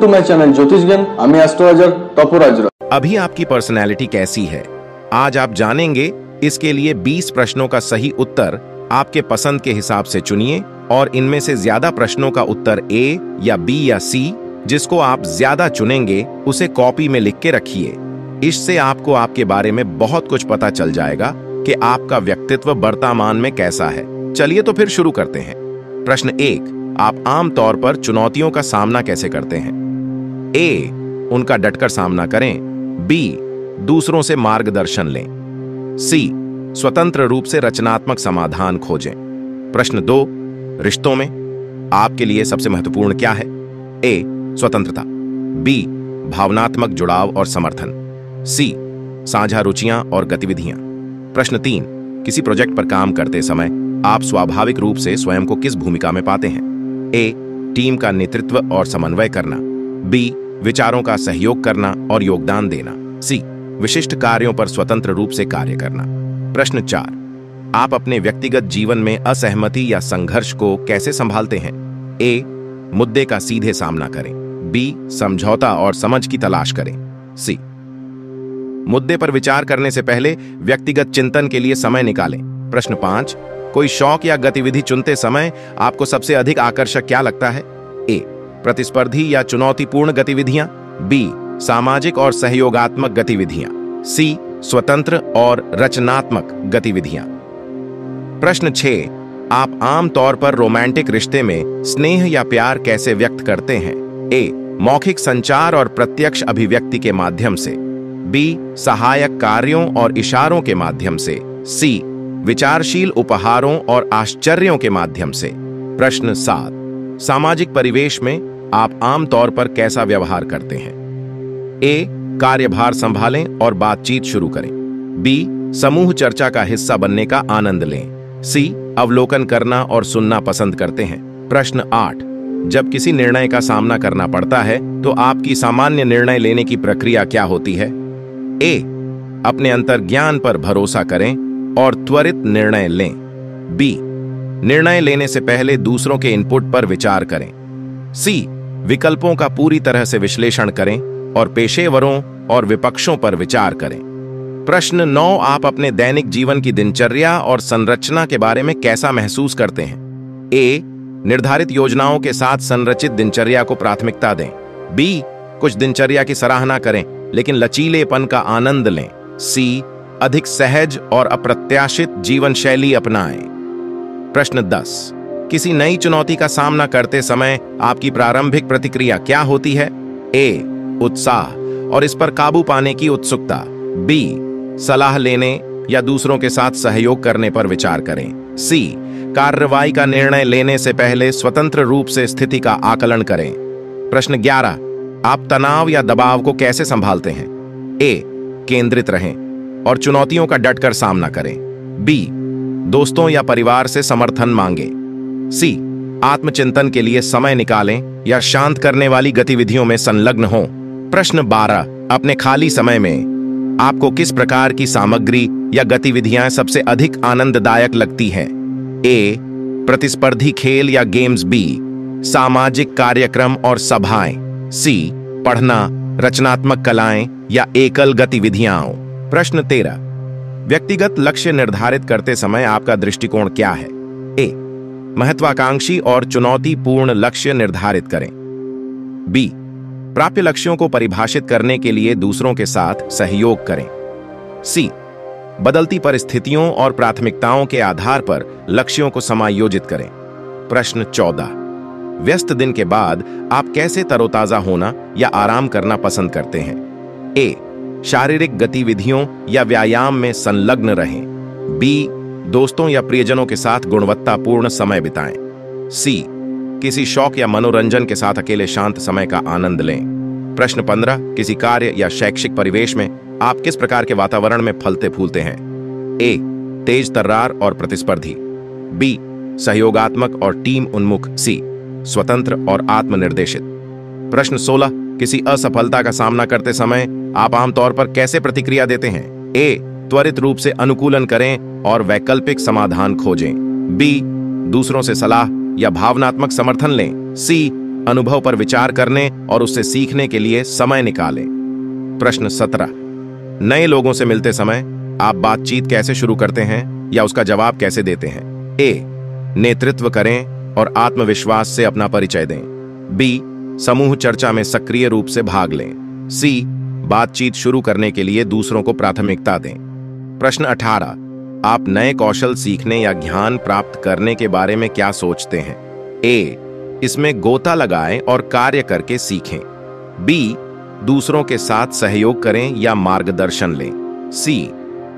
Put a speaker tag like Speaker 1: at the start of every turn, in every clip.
Speaker 1: To my channel ज्योतिष ज्ञान। আমি অ্যাস্ট্রোলজার তপরাজ।
Speaker 2: अभी आपकी पर्सनैलिटी कैसी है, आज आप जानेंगे। इसके लिए 20 प्रश्नों का सही उत्तर आपके पसंद के हिसाब से चुनिए और इनमें से ज्यादा प्रश्नों का उत्तर ए या बी या सी, जिसको आप ज्यादा चुनेंगे उसे कॉपी में लिख के रखिए। इससे आपको आपके बारे में बहुत कुछ पता चल जाएगा कि आपका व्यक्तित्व वर्तमान में कैसा है। चलिए तो फिर शुरू करते हैं। प्रश्न 1, आप आम तौर पर चुनौतियों का सामना कैसे करते हैं? ए, उनका डटकर सामना करें। बी, दूसरों से मार्गदर्शन लें। सी, स्वतंत्र रूप से रचनात्मक समाधान खोजें। प्रश्न 2, रिश्तों में आपके लिए सबसे महत्वपूर्ण क्या है? ए, स्वतंत्रता। बी, भावनात्मक जुड़ाव और समर्थन। सी, साझा रुचियां और गतिविधियां। प्रश्न 3, किसी प्रोजेक्ट पर काम करते समय आप स्वाभाविक रूप से स्वयं को किस भूमिका में पाते हैं? ए, टीम का नेतृत्व और समन्वय करना। बी, विचारों का सहयोग करना और योगदान देना। सी, विशिष्ट कार्यों पर स्वतंत्र रूप से कार्य करना। प्रश्न 4, आप अपने व्यक्तिगत जीवन में असहमति या संघर्ष को कैसे संभालते हैं? ए, मुद्दे का सीधे सामना करें। बी, समझौता और समझ की तलाश करें। सी, मुद्दे पर विचार करने से पहले व्यक्तिगत चिंतन के लिए समय निकालें। प्रश्न 5, कोई शौक या गतिविधि चुनते समय आपको सबसे अधिक आकर्षक क्या लगता है? ए, प्रतिस्पर्धी या चुनौतीपूर्ण गतिविधियां। बी, सामाजिक और सहयोगात्मक गतिविधियां। सी, स्वतंत्र और रचनात्मक गतिविधियां। प्रश्न 6, आप आम तौर पर रोमांटिक रिश्ते में स्नेह या प्यार कैसे व्यक्त करते हैं? ए, मौखिक संचार और प्रत्यक्ष अभिव्यक्ति के माध्यम से। बी, सहायक कार्यों और इशारों के माध्यम से। सी, विचारशील उपहारों और आश्चर्यों के माध्यम से। प्रश्न 7, सामाजिक परिवेश में आप आमतौर पर कैसा व्यवहार करते हैं? ए, कार्यभार संभालें और बातचीत शुरू करें। बी, समूह चर्चा का हिस्सा बनने का आनंद लें। सी, अवलोकन करना और सुनना पसंद करते हैं। प्रश्न 8, जब किसी निर्णय का सामना करना पड़ता है तो आपकी सामान्य निर्णय लेने की प्रक्रिया क्या होती है? ए, अपने अंतर्ज्ञान पर भरोसा करें और त्वरित निर्णय लें। बी, निर्णय लेने से पहले दूसरों के इनपुट पर विचार करें। सी, विकल्पों का पूरी तरह से विश्लेषण करें और पेशेवरों और विपक्षों पर विचार करें। प्रश्न 9, आप अपने दैनिक जीवन की दिनचर्या और संरचना के बारे में कैसा महसूस करते हैं? ए, निर्धारित योजनाओं के साथ संरचित दिनचर्या को प्राथमिकता दें। बी, कुछ दिनचर्या की सराहना करें लेकिन लचीलेपन का आनंद लें। सी, अधिक सहज और अप्रत्याशित जीवन शैली अपनाएं। प्रश्न 10, किसी नई चुनौती का सामना करते समय आपकी प्रारंभिक प्रतिक्रिया क्या होती है? ए, उत्साह और इस पर काबू पाने की उत्सुकता। बी, सलाह लेने या दूसरों के साथ सहयोग करने पर विचार करें। सी, कार्रवाई का निर्णय लेने से पहले स्वतंत्र रूप से स्थिति का आकलन करें। प्रश्न 11, आप तनाव या दबाव को कैसे संभालते हैं? ए, केंद्रित रहें और चुनौतियों का डटकर सामना करें। बी, दोस्तों या परिवार से समर्थन मांगें। सी, आत्मचिंतन के लिए समय निकालें या शांत करने वाली गतिविधियों में संलग्न हों। प्रश्न 12, अपने खाली समय में आपको किस प्रकार की सामग्री या गतिविधियां सबसे अधिक आनंददायक लगती हैं? ए, प्रतिस्पर्धी खेल या गेम्स। बी, सामाजिक कार्यक्रम और सभाएं। सी, पढ़ना, रचनात्मक कलाएं या एकल गतिविधियां। प्रश्न 13, व्यक्तिगत लक्ष्य निर्धारित करते समय आपका दृष्टिकोण क्या है? ए, महत्वाकांक्षी और चुनौतीपूर्ण लक्ष्य निर्धारित करें। बी, प्राप्य लक्ष्यों को परिभाषित करने के लिए दूसरों के साथ सहयोग करें। सी, बदलती परिस्थितियों और प्राथमिकताओं के आधार पर लक्ष्यों को समायोजित करें। प्रश्न 14, व्यस्त दिन के बाद आप कैसे तरोताजा होना या आराम करना पसंद करते हैं? ए, शारीरिक गतिविधियों या व्यायाम में संलग्न रहें। बी, दोस्तों या प्रियजनों के साथ गुणवत्तापूर्ण समय बिताएं। सी, किसी शौक या मनोरंजन के साथ अकेले शांत समय का आनंद लें। प्रश्न 15, किसी कार्य या शैक्षिक परिवेश में आप किस प्रकार के वातावरण में फलते फूलते हैं? ए, तेज तर्रार और प्रतिस्पर्धी। बी, सहयोगात्मक और टीम उन्मुख। सी, स्वतंत्र और आत्मनिर्देशित। प्रश्न 16, किसी असफलता का सामना करते समय आप आमतौर पर कैसे प्रतिक्रिया देते हैं? ए, त्वरित रूप से अनुकूलन करें और वैकल्पिक समाधान खोजें। बी, दूसरों से सलाह या भावनात्मक समर्थन लें। सी, अनुभव पर विचार करने और उससे सीखने के लिए समय निकालें। प्रश्न 17। नए लोगों से मिलते समय आप बातचीत कैसे शुरू करते हैं या उसका जवाब कैसे देते हैं? ए, नेतृत्व करें और आत्मविश्वास से अपना परिचय दें। बी, समूह चर्चा में सक्रिय रूप से भाग लें। सी, बातचीत शुरू करने के लिए दूसरों को प्राथमिकता दें। प्रश्न 18। आप नए कौशल सीखने या ज्ञान प्राप्त करने के बारे में क्या सोचते हैं? ए, इसमें गोता लगाएं और कार्य करके सीखें। बी, दूसरों के साथ सहयोग करें या मार्गदर्शन लें। सी,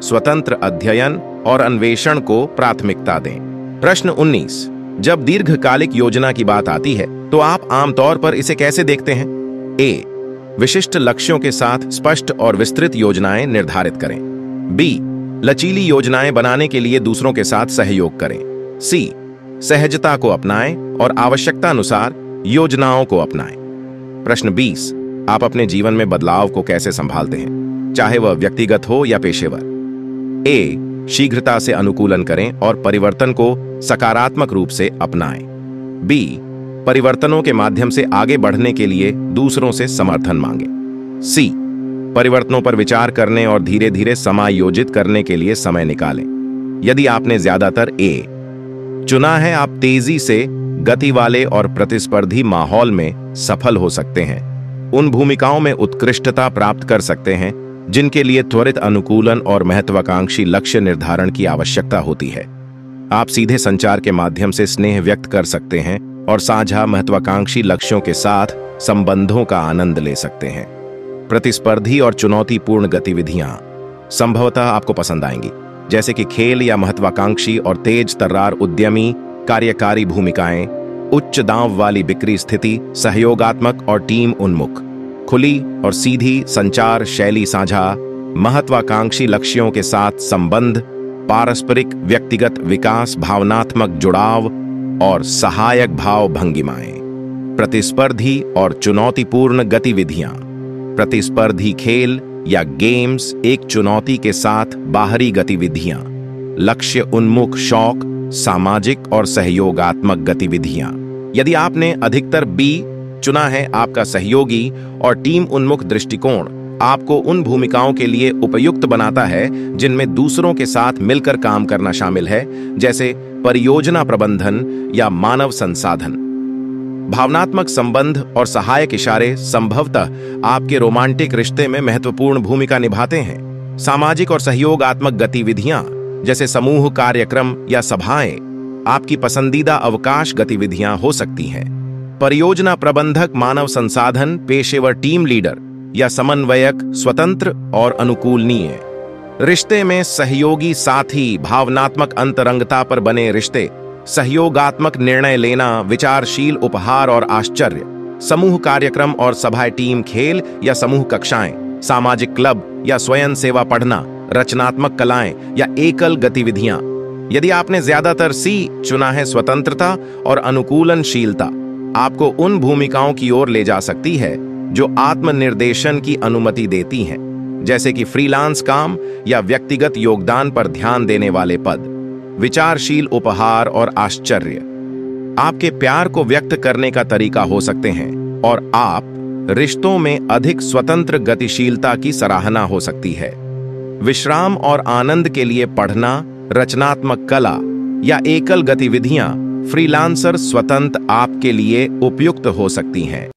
Speaker 2: स्वतंत्र अध्ययन और अन्वेषण को प्राथमिकता दें। प्रश्न 19। जब दीर्घकालिक योजना की बात आती है तो आप आमतौर पर इसे कैसे देखते हैं? ए, विशिष्ट लक्ष्यों के साथ स्पष्ट और विस्तृत योजनाएं निर्धारित करें। बी, लचीली योजनाएं बनाने के लिए दूसरों के साथ सहयोग करें। सी, सहजता को अपनाएं और आवश्यकता अनुसार योजनाओं को अपनाएं। प्रश्न 20। आप अपने जीवन में बदलाव को कैसे संभालते हैं, चाहे वह व्यक्तिगत हो या पेशेवर? ए, शीघ्रता से अनुकूलन करें और परिवर्तन को सकारात्मक रूप से अपनाएं। बी, परिवर्तनों के माध्यम से आगे बढ़ने के लिए दूसरों से समर्थन मांगें। सी, परिवर्तनों पर विचार करने और धीरे धीरे समायोजित करने के लिए समय निकालें। यदि आपने ज्यादातर ए चुना है, आप तेजी से गति वाले और प्रतिस्पर्धी माहौल में सफल हो सकते हैं। उन भूमिकाओं में उत्कृष्टता प्राप्त कर सकते हैं जिनके लिए त्वरित अनुकूलन और महत्वाकांक्षी लक्ष्य निर्धारण की आवश्यकता होती है। आप सीधे संचार के माध्यम से स्नेह व्यक्त कर सकते हैं और साझा महत्वाकांक्षी लक्ष्यों के साथ संबंधों का आनंद ले सकते हैं। प्रतिस्पर्धी और चुनौतीपूर्ण गतिविधियां संभवतः आपको पसंद आएंगी, जैसे कि खेल या महत्वाकांक्षी और तेज तर्रार उद्यमी कार्यकारी भूमिकाएं, उच्च दांव वाली बिक्री स्थिति, सहयोगात्मक और टीम उन्मुख, खुली और सीधी संचार शैली, साझा महत्वाकांक्षी लक्ष्यों के साथ संबंध, पारस्परिक व्यक्तिगत विकास, भावनात्मक जुड़ाव और सहायक भाव भंगिमाएं। प्रतिस्पर्धी और चुनौतीपूर्ण गतिविधियां, प्रतिस्पर्धी खेल या गेम्स, एक चुनौती के साथ बाहरी गतिविधियां, लक्ष्य उन्मुख शौक, सामाजिक और सहयोगात्मक गतिविधियां। यदि आपने अधिकतर बी चुना है, आपका सहयोगी और टीम उन्मुख दृष्टिकोण आपको उन भूमिकाओं के लिए उपयुक्त बनाता है जिनमें दूसरों के साथ मिलकर काम करना शामिल है, जैसे परियोजना प्रबंधन या मानव संसाधन। भावनात्मक संबंध और सहायक इशारे संभवतः आपके रोमांटिक रिश्ते में महत्वपूर्ण भूमिका निभाते हैं। सामाजिक और सहयोगात्मक गतिविधियां जैसे समूह कार्यक्रम या सभाएं आपकी पसंदीदा अवकाश गतिविधियां हो सकती हैं। परियोजना प्रबंधक, मानव संसाधन पेशेवर, टीम लीडर या समन्वयक स्वतंत्र और अनुकूलनीय। रिश्ते में सहयोगी साथी, भावनात्मक अंतरंगता पर बने रिश्ते, सहयोगात्मक निर्णय लेना, विचारशील उपहार और आश्चर्य, समूह कार्यक्रम और सभाएं, टीम खेल या समूह कक्षाएं, सामाजिक क्लब या स्वयं सेवा, पढ़ना, रचनात्मक कलाएं या एकल गतिविधियां। यदि आपने ज्यादातर सी चुना है, स्वतंत्रता और अनुकूलनशीलता आपको उन भूमिकाओं की ओर ले जा सकती है जो आत्मनिर्देशन की अनुमति देती हैं, जैसे कि फ्रीलांस काम या व्यक्तिगत योगदान पर ध्यान देने वाले पद। विचारशील उपहार और आश्चर्य आपके प्यार को व्यक्त करने का तरीका हो सकते हैं और आप रिश्तों में अधिक स्वतंत्र गतिशीलता की सराहना हो सकती है। विश्राम और आनंद के लिए पढ़ना, रचनात्मक कला या एकल गतिविधियां फ्रीलांसर स्वतंत्र आपके लिए उपयुक्त हो सकती हैं।